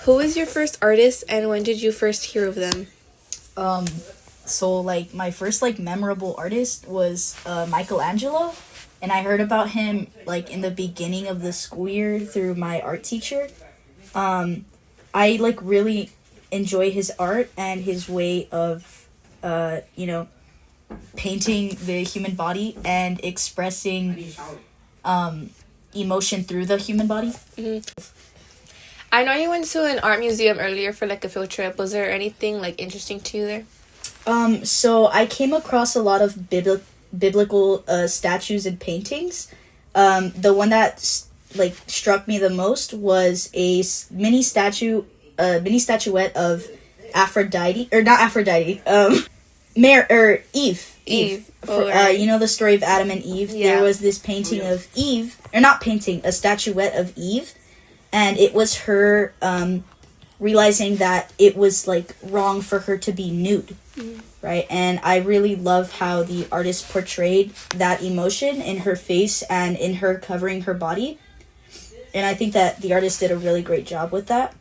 Who is your first artist and when did you first hear of them? So like my first like memorable artist was Michelangelo, and I heard about him like in the beginning of the school year through my art teacher. I like really enjoy his art and his way of painting the human body and expressing emotion through the human body. I know you went to an art museum earlier for like a field trip. Was there anything like interesting to you there? So I came across a lot of biblical statues and paintings. The one that like struck me the most was a mini statuette of Aphrodite, or not Aphrodite, Eve. Right. You know the story of Adam and Eve? Yeah. There was this painting of Eve, or not painting, a statuette of Eve, and it was her realizing that it was like wrong for her to be nude, right? And I really love how the artist portrayed that emotion in her face and in her covering her body, and I think that the artist did a really great job with that.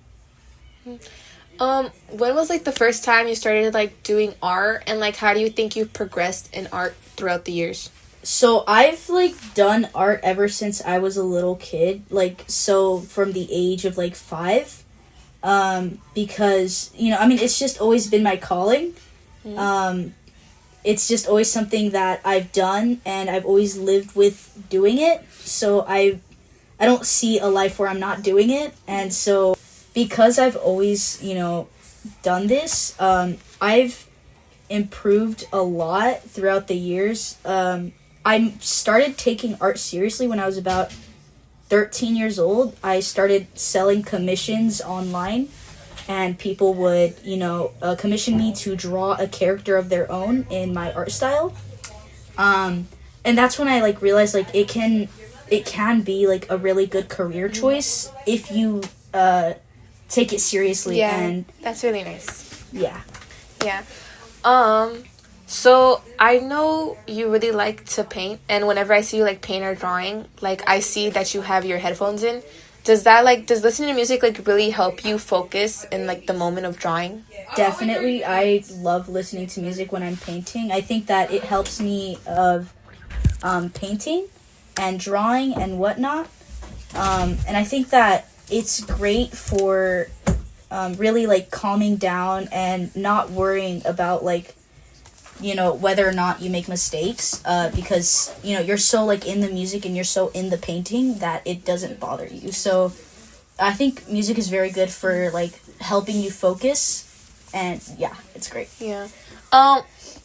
When was like the first time you started like doing art, and like how do you think you've progressed in art throughout the years? So I've like done art ever since I was a little kid, like so from the age of like 5, because it's just always been my calling. It's just always something that I've done and I've always lived with doing it. So I don't see a life where I'm not doing it, and so because I've always done this, I've improved a lot throughout the years. I started taking art seriously when I was about 13 years old. I started selling commissions online, and people would, commission me to draw a character of their own in my art style. And that's when I like realized like it can be like a really good career choice if you take it seriously. Yeah, and that's really nice. yeah. So I know you really like to paint, and whenever I see you like paint or drawing, like I see that you have your headphones in. Does listening to music like really help you focus in like the moment of drawing? Definitely. I love listening to music when I'm painting. I think that it helps me of painting and drawing and whatnot. And I think that it's great for really like calming down and not worrying about like whether or not you make mistakes, because you're so like in the music and you're so in the painting that it doesn't bother you. So I think music is very good for like helping you focus, and yeah, it's great. Yeah.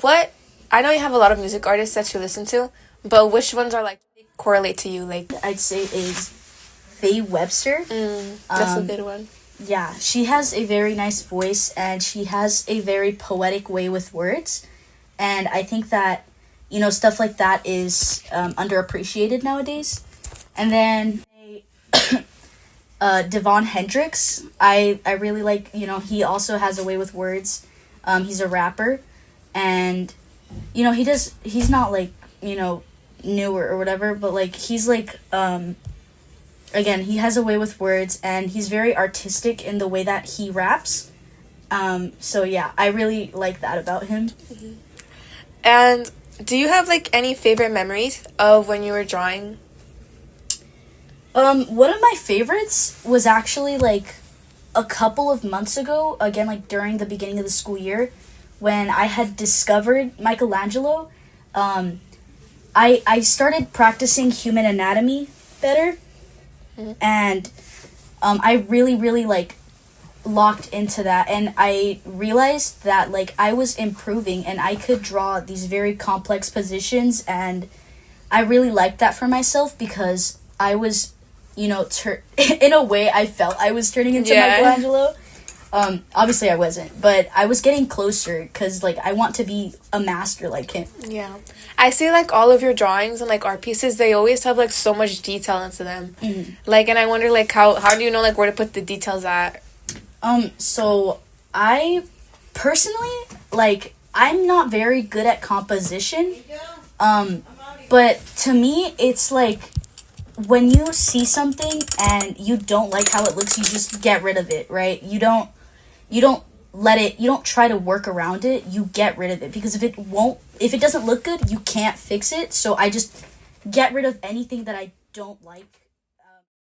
What I know you have a lot of music artists that you listen to, but which ones are like correlate to you? Like I'd say is Faye Webster. That's a good one. Yeah, she has a very nice voice and she has a very poetic way with words. And I think that, stuff like that is underappreciated nowadays. And then Devon Hendricks, I really like, he also has a way with words. He's a rapper. And, he's not like, newer or whatever, but like he's like, again, he has a way with words and he's very artistic in the way that he raps. So yeah, I really like that about him. Mm-hmm. And do you have like any favorite memories of when you were drawing? One of my favorites was actually like a couple of months ago, again like during the beginning of the school year, when I had discovered Michelangelo. I started practicing human anatomy better, and I really like locked into that, and I realized that like I was improving and I could draw these very complex positions, and I really liked that for myself because I was in a way I felt I was turning into Michelangelo. Obviously I wasn't, but I was getting closer because like I want to be a master like him. Yeah, I see like all of your drawings and like art pieces, they always have like so much detail into them. Like, and I wonder like how do you know like where to put the details at? So I personally, like, I'm not very good at composition. But to me, it's like when you see something and you don't like how it looks, you just get rid of it, right? You don't try to work around it. You get rid of it, because if it doesn't look good, you can't fix it. So I just get rid of anything that I don't like.